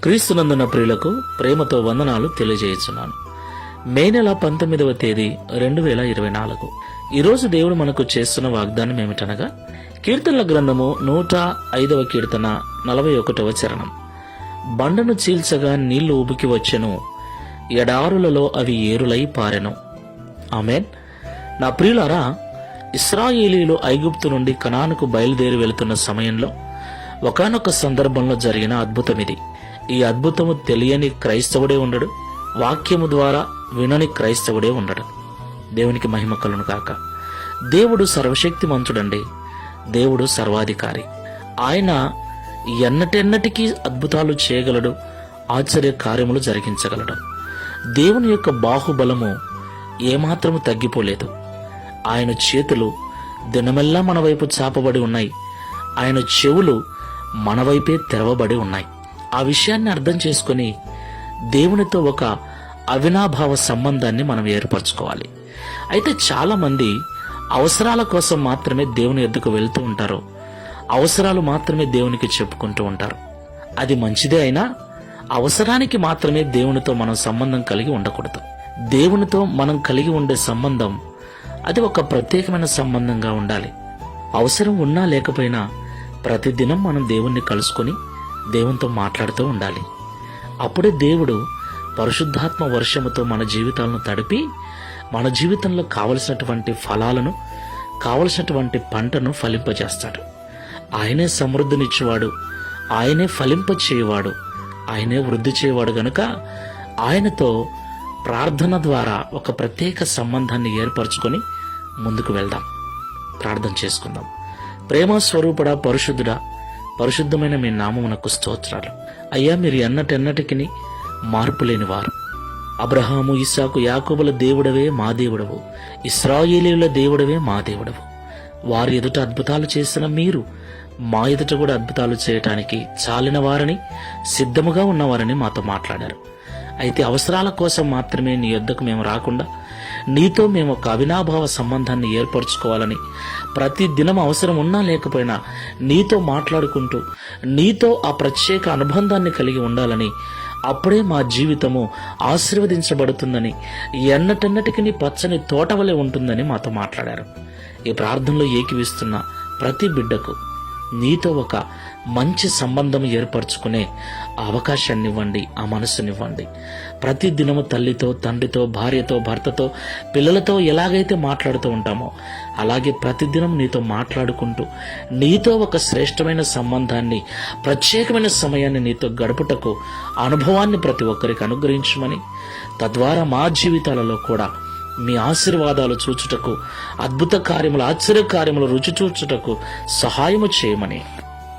క్రీస్తునందున ప్రియులకు ప్రేమతో వందనాలు తెలియజేస్తున్నాను. మే నెల 19వ తేదీ 2024. ఈరోజు దేవుడు మనకు చేస్తున్న వాగ్దానం ఏమిటనగా, కీర్తనల గ్రంథము 105వ కీర్తన 41వ చరణం. బండను చీల్చగా నీళ్లు ఉబికి వచ్చెను, ఎడారులలో అవి ఏరులై పారెను. ఆమేన్. నా ప్రియులారా, ఇశ్రాయేలీయులు ఐగుప్తు నుండి కనానుకు బయలుదేరి వెళుతున్న సమయంలో ఒకానొక సందర్భంలో జరిగిన అద్భుతం ఇది. ఈ అద్భుతము తెలియని క్రైస్తవుడే ఉండడు, వాక్యము ద్వారా వినని క్రైస్తవుడే ఉండడు. దేవునికి మహిమ కలుగును గాక. దేవుడు సర్వశక్తిమంతుడండి. దేవుడు సర్వాధికారి. ఆయన ఎన్నటెన్నటికీ అద్భుతాలు చేయగలడు, ఆశ్చర్య కార్యములు జరిగించగలడు. దేవుని యొక్క బాహుబలము ఏమాత్రము తగ్గిపోలేదు. ఆయన చేతులు దినమెల్లా మన వైపు చాపబడి ఉన్నాయి. ఆయన చెవులు మన వైపే తెరవబడి ఉన్నాయి. ఆ విషయాన్ని అర్థం చేసుకుని దేవునితో ఒక అవినాభావ సంబంధాన్ని మనం ఏర్పరచుకోవాలి. అయితే చాలా మంది అవసరాల కోసం మాత్రమే దేవుని ఎద్దుకు వెళ్తూ ఉంటారు. అవసరాలు మాత్రమే దేవునికి చెప్పుకుంటూ ఉంటారు. అది మంచిదే అయినా అవసరానికి మాత్రమే దేవునితో మనం సంబంధం కలిగి ఉండకూడదు. దేవునితో మనం కలిగి ఉండే సంబంధం అది ఒక ప్రత్యేకమైన సంబంధంగా ఉండాలి. అవసరం ఉన్నా లేకపోయినా ప్రతిదినం మనం దేవుణ్ణి కలుసుకొని దేవునితో మాట్లాడుతూ ఉండాలి. అప్పుడే దేవుడు పరిశుద్ధాత్మ వర్షముతో మన జీవితాలను తడిపి మన జీవితంలో కావలసినటువంటి ఫలాలను, కావలసినటువంటి పంటను ఫలింపజేస్తాడు. ఆయనే సమృద్ధినిచ్చేవాడు, ఆయనే ఫలింపచేయవాడు, ఆయనే వృద్ధి చేయవాడు. గనుక ఆయనతో ప్రార్థన ద్వారా ఒక ప్రత్యేక సంబంధాన్ని ఏర్పరచుకొని ముందుకు వెళ్దాం. ప్రార్థన చేసుకుందాం. ప్రేమ స్వరూపుడా, పరిశుద్ధుడా, పరిశుద్ధమైన మీ నామమునకు స్తోత్రాలు. అయ్యా, మీరు ఎన్నటెన్నటికి మార్పు లేనివారు. అబ్రహాము, ఇస్సాకు, యాకోబుల దేవుడవే మా దేవుడవు, ఇశ్రాయేలీయుల దేవుడవే మా దేవుడవు. వారి ఎదుట అద్భుతాలు చేసిన మీరు మా ఎదుట కూడా అద్భుతాలు చేయటానికి చాలిన వారని, సిద్ధముగా ఉన్నవారని మాతో మాట్లాడారు. అయితే అవసరాల కోసం మాత్రమే నీ యొద్దకు మేము రాకుండా నీతో మేము ఒక అవినాభావ సంబంధాన్ని ఏర్పరచుకోవాలని, ప్రతి దినం అవసరం ఉన్నా లేకపోయినా నీతో మాట్లాడుకుంటూ నీతో ఆ ప్రత్యేక అనుబంధాన్ని కలిగి ఉండాలని, అప్పుడే మా జీవితము ఆశీర్వదించబడుతుందని, ఎన్నటెన్నటికి పచ్చని తోటవలే ఉంటుందని మాతో మాట్లాడారు. ఈ ప్రార్థనలో ఏకీవిస్తున్న ప్రతి బిడ్డకు నీతో ఒక మంచి సంబంధం ఏర్పరచుకునే అవకాశాన్ని ఇవ్వండి, ఆ మనస్సునివ్వండి. ప్రతి దినము తల్లితో, తండ్రితో, భార్యతో, భర్తతో, పిల్లలతో ఎలాగైతే మాట్లాడుతూ ఉంటామో అలాగే ప్రతిదినం నీతో మాట్లాడుకుంటూ నీతో ఒక శ్రేష్టమైన సంబంధాన్ని, ప్రత్యేకమైన సమయాన్ని నీతో గడుపుటకు అనుభవాన్ని ప్రతి ఒక్కరికి అనుగ్రహించమని, తద్వారా మా జీవితాలలో కూడా మీ ఆశీర్వాదాలు చూచుటకు, అద్భుత కార్యములు, ఆశ్చర్య కార్యములు రుచి చూచుటకు సహాయము చేయమని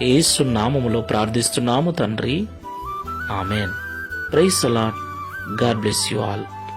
యేసు నామములో ప్రార్థిస్తున్నాము తండ్రి. Amen. Praise the Lord. God bless you all.